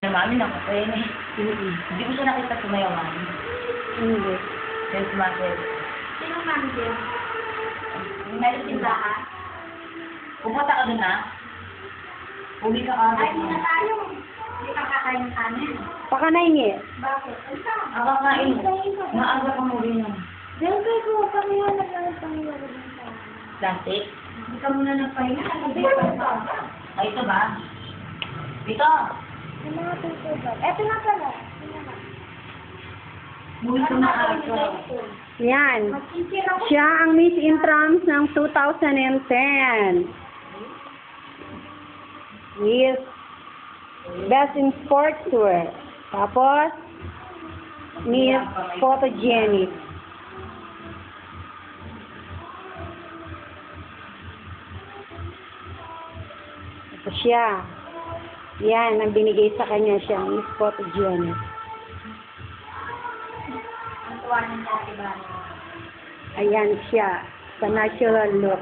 Mami na ko eh. Hindi ko siya nakita sumayawan. Hindi. Yes, Marcel. Sinong mami din? May tindahan. Pupunta ka doon na? Uwi ka agad. Ay, hindi na tayo. Hindi ka kakain ng kanin. Pakanaingi. Bakit? Ano ka? Nakakain. Maaga ka mo rin. Dahil kayo ko, pangyalag lang ang pangyalag ng sa Plastic? Hindi ka muna nagpahinga. Hindi ka pa. Ay, ito ba? Dito! Yung mga tutubat. Eto na pala. Uwi ko na agad. Yan. Magkinkir ako. Siya ang Miss Intrams ng 2010. Yes. Best in Sportswear. Tapos, Miss Photogenic. Ito siya. Yan, ang binigay sa kanya siya, Miss Photogenic. Ang tuwa ng dati ba? Ayan siya, sa natural look.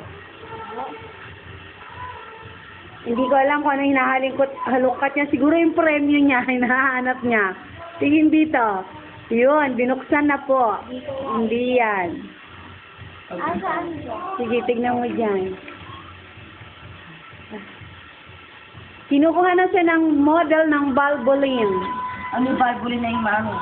Hindi ko alam kung ano hinahalukat niya. Siguro yung premyo niya, hinahanap niya. Tingin dito. Yun, binuksan na po. Hindi yan. Ah, saan siya? Sige, tignan mo dyan. Kinukuha na siya ng model ng Valvoline. Ano yung Bible na yung mami?